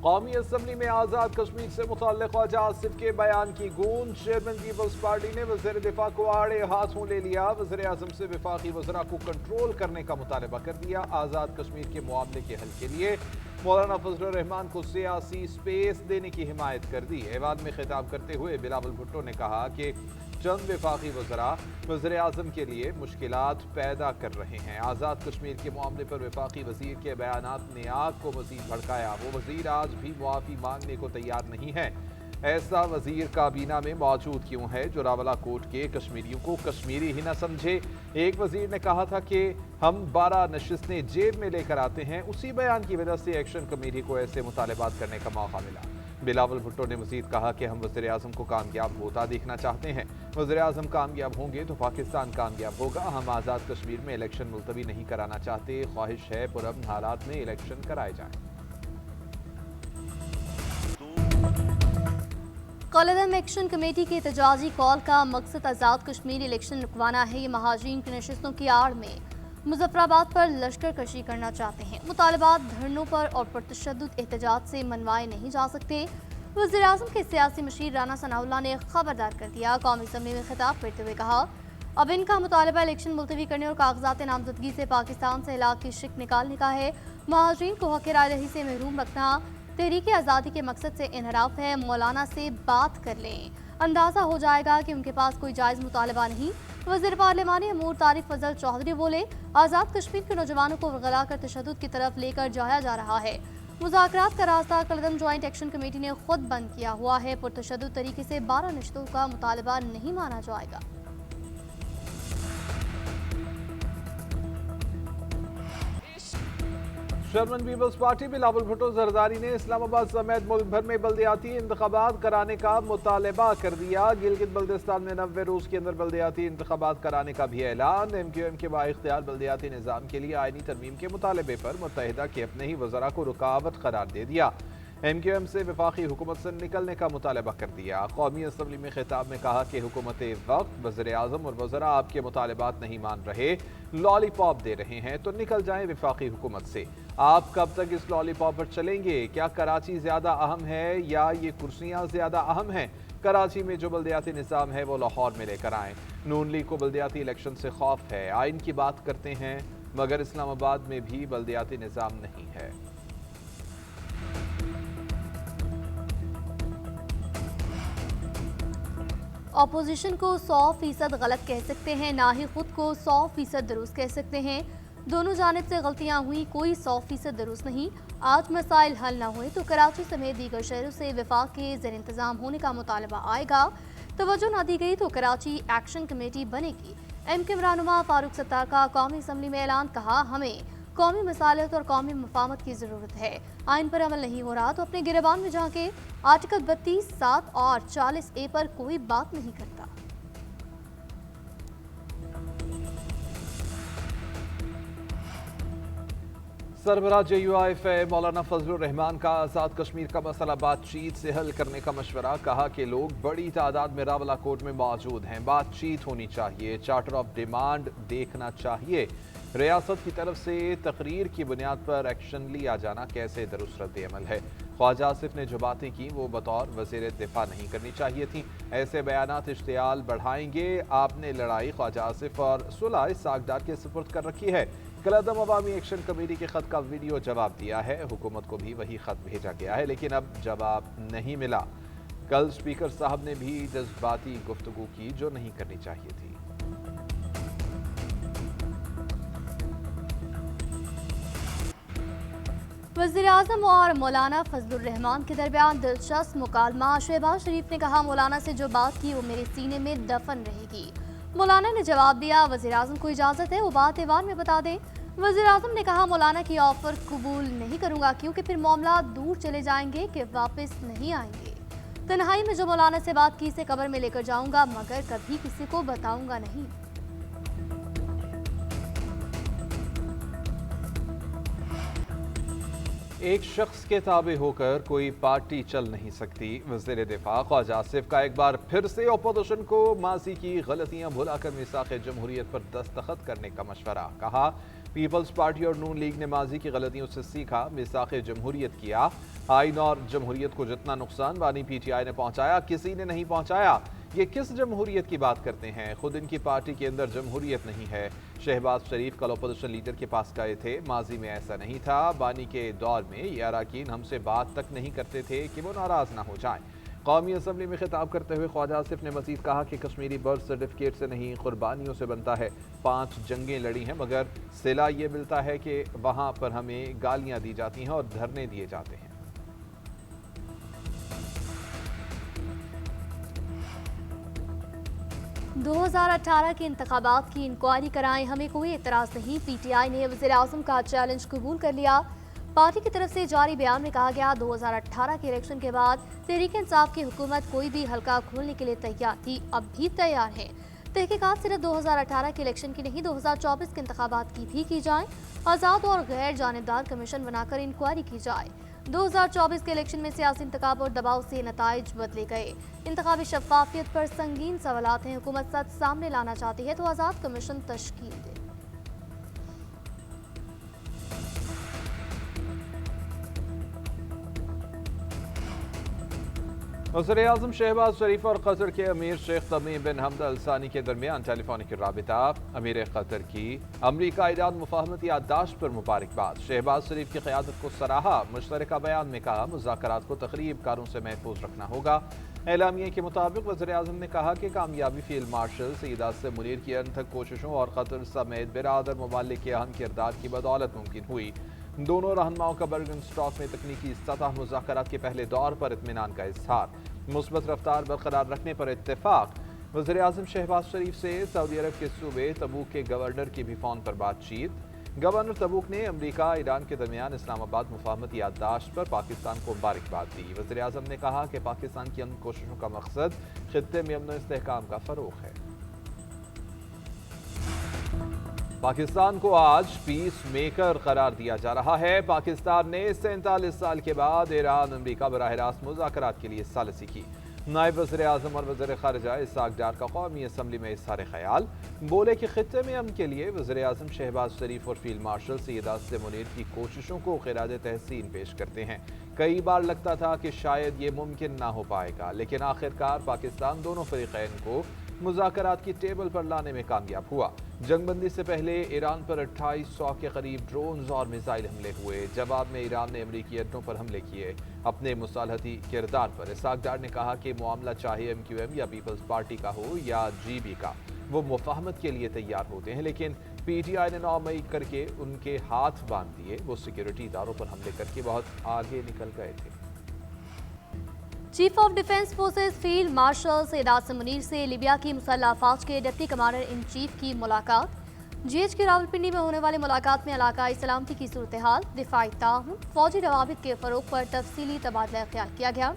قومی اسمبلی میں آزاد کشمیر سے متعلق خواجہ آصف کے بیان کی گونج، چیئرمین پیپلز پارٹی نے وزیر دفاع کو آڑے ہاتھوں لے لیا، وزیر اعظم سے وفاقی وزراء کو کنٹرول کرنے کا مطالبہ کر دیا، آزاد کشمیر کے معاملے کے حل کے لیے مولانا فضل الرحمان کو سیاسی سپیس دینے کی حمایت کر دی۔ ایوان میں خطاب کرتے ہوئے بلاول بھٹو نے کہا کہ چند وفاقی وزراء وزیر اعظم کے لیے مشکلات پیدا کر رہے ہیں۔ آزاد کشمیر کے معاملے پر وفاقی وزیر کے بیانات نے آگ کو مزید بھڑکایا۔ وہ وزیر آج بھی معافی مانگنے کو تیار نہیں ہے۔ ایسا وزیر کابینہ میں موجود کیوں ہے جو راولہ کوٹ کے کشمیریوں کو کشمیری ہی نہ سمجھے؟ ایک وزیر نے کہا تھا کہ ہم 12 نشستیں جیب میں لے کر آتے ہیں، اسی بیان کی وجہ سے ایکشن کمیٹی کو ایسے مطالبات کرنے کا موقع ملا۔ بلاول بھٹو نے مزید کہا کہ ہم وزیر اعظم کو کامیاب ہوتا دیکھنا چاہتے ہیں۔ وزیر اعظم کامیاب ہوں گے تو پاکستان کامیاب ہوگا۔ ہم آزاد کشمیر میں الیکشن ملتوی نہیں کرانا چاہتے، خواہش ہے پرامن حالات میں الیکشن کرائے جائیں۔ قلعہ ایکشن کمیٹی کے احتجاجی کال کا مقصد آزاد کشمیر الیکشن رکوانا ہے۔ یہ مہاجرین کی نشستوں کی آڑ میں مظفر آباد پر لشکر کشی کرنا چاہتے ہیں۔ مطالبات دھرنوں پر اور پرتشدد احتجاج سے منوائے نہیں جا سکتے۔ وزیر اعظم کے سیاسی مشیر رانا ثناء اللہ نے خبردار کر دیا۔ قومی اسمبلی میں خطاب کرتے ہوئے کہا، اب ان کا مطالبہ الیکشن ملتوی کرنے اور کاغذات نامزدگی سے پاکستان سے ہلاک کی شک نکالنے کا ہے۔ مہاجرین کو حق رائے دہی سے محروم رکھنا تحریک آزادی کے مقصد سے انحراف ہے۔ مولانا سے بات کر لیں، اندازہ ہو جائے گا کہ ان کے پاس کوئی جائز مطالبہ نہیں۔ وزیر پارلیمانی امور طارق فضل چودھری بولے، آزاد کشمیر کے نوجوانوں کو ورغلا کر تشدد کی طرف لے کر جایا جا رہا ہے۔ مذاکرات کا راستہ قلعہ جوائنٹ ایکشن کمیٹی نے خود بند کیا ہوا ہے۔ پرتشدد طریقے سے 12 نشستوں کا مطالبہ نہیں مانا جائے گا۔ چیئرمین پیپلز پارٹی بلاول بھٹو زرداری نے اسلام آباد سمیت ملک بھر میں بلدیاتی انتخابات کرانے کا مطالبہ کر دیا۔ گلگت بلتستان میں 90 روز کے اندر بلدیاتی انتخابات کرانے کا بھی اعلان۔ ایم کیو ایم کے بااختیار بلدیاتی نظام کے لیے آئینی ترمیم کے مطالبے پر متحدہ کے اپنے ہی وزراء کو رکاوٹ قرار دے دیا۔ ایم کیو ایم سے وفاقی حکومت سے نکلنے کا مطالبہ کر دیا۔ قومی اسمبلی میں خطاب میں کہا کہ حکومت وقت وزیر اعظم اور وزراء آپ کے مطالبات نہیں مان رہے، لالی پاپ دے رہے ہیں تو نکل جائیں وفاقی حکومت سے۔ آپ کب تک اس لالی پاپ پر چلیں گے؟ کیا کراچی زیادہ اہم ہے یا یہ کرسیاں زیادہ اہم ہیں؟ کراچی میں جو بلدیاتی نظام ہے وہ لاہور میں لے کر آئیں۔ نون لیگ کو بلدیاتی الیکشن سے خوف ہے، آئین کی بات کرتے ہیں مگر اسلام آباد میں بھی بلدیاتی نظام نہیں ہے۔ اپوزیشن کو 100% غلط کہہ سکتے ہیں، نہ ہی خود کو 100% درست کہہ سکتے ہیں۔ دونوں جانب سے غلطیاں ہوئی، کوئی 100% درست نہیں۔ آج مسائل حل نہ ہوئے تو کراچی سمیت دیگر شہروں سے وفاق کے زیر انتظام ہونے کا مطالبہ آئے گا۔ توجہ نہ دی گئی تو کراچی ایکشن کمیٹی بنے گی۔ ایم کیو رہنما فاروق ستار کا قومی اسمبلی میں اعلان، کہا ہمیں قومی مصالحت اور قومی مفاہمت کی ضرورت ہے۔ آئین پر عمل نہیں ہو رہا تو اپنے گریبان میں جہاں کے آرٹیکل 32, 7 اور 40A پر کوئی بات نہیں کرتا۔ سربراہ جے یو آئی ایف مولانا فضل الرحمان کا آزاد کشمیر کا مسئلہ بات چیت سے حل کرنے کا مشورہ، کہا کہ لوگ بڑی تعداد میں راولہ کوٹ میں موجود ہیں، بات چیت ہونی چاہیے، چارٹر آف ڈیمانڈ دیکھنا چاہیے، ریاست کی طرف سے تقریر کی بنیاد پر ایکشن لیا جانا کیسے درست رد عمل ہے؟ خواجہ آصف نے جو باتیں کی وہ بطور وزیر دفاع نہیں کرنی چاہیے تھیں، ایسے بیانات اشتعال بڑھائیں گے۔ آپ نے لڑائی خواجہ آصف اور صلح ساگدار کے سپرد کر رکھی ہے۔ کالعدم عوامی ایکشن کمیٹی کے خط کا ویڈیو جواب دیا ہے، حکومت کو بھی وہی خط بھیجا گیا ہے لیکن اب جواب نہیں ملا۔ کل سپیکر صاحب نے بھی جذباتی گفتگو کی جو نہیں کرنی چاہیے تھی۔ وزیر اعظم اور مولانا فضل الرحمان کے درمیان دلچسپ مکالمہ، شہباز شریف نے کہا مولانا سے جو بات کی وہ میرے سینے میں دفن رہے گی۔ مولانا نے جواب دیا وزیر اعظم کو اجازت ہے وہ بات ایوان میں بتا دیں۔ وزیر اعظم نے کہا مولانا کی آفر قبول نہیں کروں گا کیونکہ پھر معاملات دور چلے جائیں گے کہ واپس نہیں آئیں گے۔ تنہائی میں جو مولانا سے بات کی اسے قبر میں لے کر جاؤں گا مگر کبھی کسی کو بتاؤں گا نہیں۔ ایک شخص کے تابع ہو کر کوئی پارٹی چل نہیں سکتی، وزیر دفاع خواجہ آصف کا ایک بار پھر سے اپوزیشن کو ماضی کی غلطیاں بھلا کر میثاق جمہوریت پر دستخط کرنے کا مشورہ، کہا پیپلز پارٹی اور نون لیگ نے ماضی کی غلطیوں سے سیکھا، میثاق جمہوریت کیا۔ آئین اور جمہوریت کو جتنا نقصان بانی پی ٹی آئی نے پہنچایا کسی نے نہیں پہنچایا۔ یہ کس جمہوریت کی بات کرتے ہیں؟ خود ان کی پارٹی کے اندر جمہوریت نہیں ہے۔ شہباز شریف کل اپوزیشن لیڈر کے پاس گئے تھے، ماضی میں ایسا نہیں تھا۔ بانی کے دور میں یہ اراکین ہم سے بات تک نہیں کرتے تھے کہ وہ ناراض نہ ہو جائیں۔ قومی اسمبلی میں خطاب کرتے ہوئے خواجہ آصف نے مزید کہا کہ کشمیری برتھ سرٹیفکیٹ سے نہیں قربانیوں سے بنتا ہے۔ 5 جنگیں لڑی ہیں مگر صلہ یہ ملتا ہے کہ وہاں پر ہمیں گالیاں دی جاتی ہیں اور دھرنے دیے جاتے ہیں۔ 2018 کے انتخابات کی انکوائری کرائیں، ہمیں کوئی اعتراض نہیں۔ پی ٹی آئی نے وزیر اعظم کا چیلنج قبول کر لیا۔ پارٹی کی طرف سے جاری بیان میں کہا گیا 2018 کے الیکشن کے بعد تحریک انصاف کی حکومت کوئی بھی حلقہ کھولنے کے لیے تیار تھی، اب بھی تیار ہے۔ تحقیقات صرف 2018 کے الیکشن کی نہیں 2024 کے انتخابات کی بھی کی جائیں۔ آزاد اور غیر جانبدار کمیشن بنا کر انکوائری کی جائے۔ 2024 کے الیکشن میں سیاسی انتخاب اور دباؤ سے نتائج بدلے گئے۔ انتخابی شفافیت پر سنگین سوالات ہیں۔ حکومت سچ سامنے لانا چاہتی ہے تو آزاد کمیشن تشکیل دے۔ وزیراعظم شہباز شریف اور قطر کے امیر شیخ تمیم بن حمد ال ثانی کے درمیان ٹیلی فونک رابطہ۔ امیر قطر کی امریکہ ایران مفاہمتی یادداشت پر مبارکباد۔ شہباز شریف کی قیادت کو سراہا۔ مشترکہ بیان میں کہا مذاکرات کو تخریب کاروں سے محفوظ رکھنا ہوگا۔ اعلامیے کے مطابق وزیراعظم نے کہا کہ کامیابی فیلڈ مارشل سید آصف منیر کی انتھک کوششوں اور قطر سمیت برادر ممالک کے اہم کردار کی بدولت ممکن ہوئی۔ دونوں رہنماؤں کا برگن اسٹاک میں تکنیکی سطح مذاکرات کے پہلے دور پر اطمینان کا اظہار۔ مثبت رفتار برقرار رکھنے پر اتفاق۔ وزیراعظم شہباز شریف سے سعودی عرب کے صوبے تبوک کے گورنر کی بھی فون پر بات چیت۔ گورنر تبوک نے امریکہ ایران کے درمیان اسلام آباد مفاہمتی یادداشت پر پاکستان کو مبارکباد دی۔ وزیراعظم نے کہا کہ پاکستان کی ان کوششوں کا مقصد خطے میں امن و استحکام کا فروغ ہے۔ پاکستان کو آج پیس میکر قرار دیا جا رہا ہے۔ پاکستان نے 47 سال کے بعد ایران امریکہ براہ راست مذاکرات کے لیے ثالثی کی۔ نائب وزیر اعظم اور وزیر خارجہ اسحاق ڈار کا قومی اسمبلی میں اظہار خیال، بولے کہ خطے میں امن کے لیے وزیر اعظم شہباز شریف اور فیلڈ مارشل سید آصف منیر کی کوششوں کو خراج تحسین پیش کرتے ہیں۔ کئی بار لگتا تھا کہ شاید یہ ممکن نہ ہو پائے گا، لیکن آخرکار پاکستان دونوں فریقین کو مذاکرات کی ٹیبل پر لانے میں کامیاب ہوا۔ جنگ بندی سے پہلے ایران پر 2800 کے قریب ڈرونز اور میزائل حملے ہوئے۔ جواب میں ایران نے امریکی اڈوں پر حملے کیے۔ اپنے مصالحتی کردار پر اسحاق ڈار نے کہا کہ معاملہ چاہے ایم کیو ایم یا پیپلز پارٹی کا ہو یا جی بی کا، وہ مفاہمت کے لیے تیار ہوتے ہیں، لیکن پی ٹی آئی نے 9 مئی کر کے ان کے ہاتھ باندھ دیے۔ وہ سیکیورٹی اداروں پر حملے کر کے بہت آگے نکل گئے تھے۔ Chief of defence forces field marshal Syed Asif Munir سے لیبیا کی مسلح افواج کے ڈپٹی کمانڈر ان چیف کی ملاقات۔ جی ایچ کی راولپنڈی میں ہونے والی ملاقات میں علاقائی سلامتی کی صورتحال، دفاعی تعاون، فوجی روابط کے فروغ پر تفصیلی تبادلہ خیال کیا گیا۔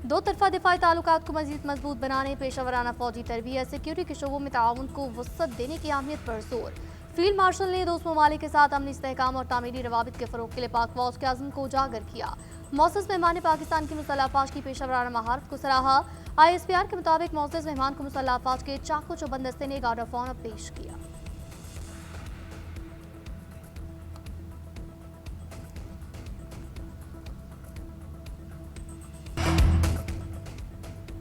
دو طرفہ دفاعی تعلقات کو مزید مضبوط بنانے، پیشہ ورانہ فوجی تربیت، سیکیورٹی کے شعبوں میں تعاون کو وسعت دینے کی اہمیت پر زور۔ فیلڈ مارشل نے دوست ممالک کے ساتھ امنی استحکام اور تعمیری روابط کے فروغ کے لیے پاک فوج کے عزم کو اجاگر کیا۔ معزز مہمان نے پاکستان کی مسلح افواج کی پیشہ ورانہ مہارت کو سراہا۔ آئی ایس پی آر کے مطابق معزز مہمان کو مسلح افواج کے چاقو چوبند دستے نے گارڈ آف آنر پیش کیا۔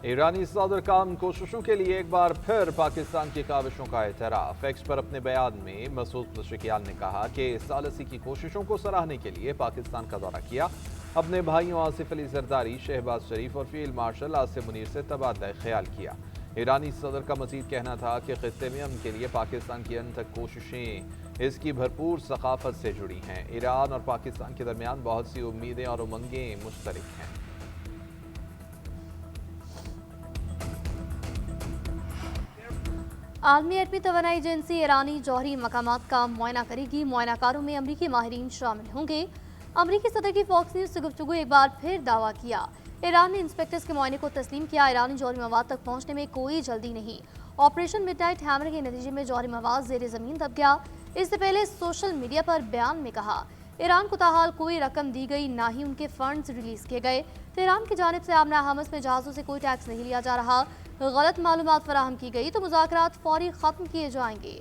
ایرانی صدر کا امن کوششوں کے لیے ایک بار پھر پاکستان کی کاوشوں کا اعتراف۔ ایکس پر اپنے بیان میں مسعود پزشکیان نے کہا کہ ثالثی کی کوششوں کو سراہنے کے لیے پاکستان کا دورہ کیا۔ اپنے بھائیوں آصف علی زرداری، شہباز شریف اور فیلڈ مارشل آصف منیر سے تبادلہ خیال کیا۔ ایرانی صدر کا مزید کہنا تھا کہ خطے میں امن کے لیے پاکستان کی ان تک کوششیں اس کی بھرپور ثقافت سے جڑی ہیں۔ ایران اور پاکستان کے درمیان بہت سی امیدیں اور امنگیں مشترک ہیں۔ عالمی ایٹمی توانائی ایجنسی ایرانی جوہری مقامات کا معائنہ کرے گی۔ معائنہ کاروں میں امریکی ماہرین شامل ہوں گے۔ امریکی صدر کی فاکس نیوز سے گفتگو ایک بار پھر دعویٰ کیا۔ ایران نے انسپیکٹرز کے معائنے کو تسلیم کیا۔ ایرانی جوہری مواد تک پہنچنے میں کوئی جلدی نہیں۔ آپریشن مڈ نائٹ ہیمر کے نتیجے میں جوہری مواد زیر زمین دب گیا۔ اس سے پہلے سوشل میڈیا پر بیان میں کہا ایران کو تاحال کوئی رقم دی گئی، نہ ہی ان کے فنڈز ریلیز کیے گئے۔ تہران کی جانب سے آمنہ حمص میں جہازوں سے کوئی ٹیکس نہیں لیا جا رہا۔ غلط معلومات فراہم کی گئی تو مذاکرات فوری ختم کیے جائیں گے۔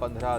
15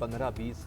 15-20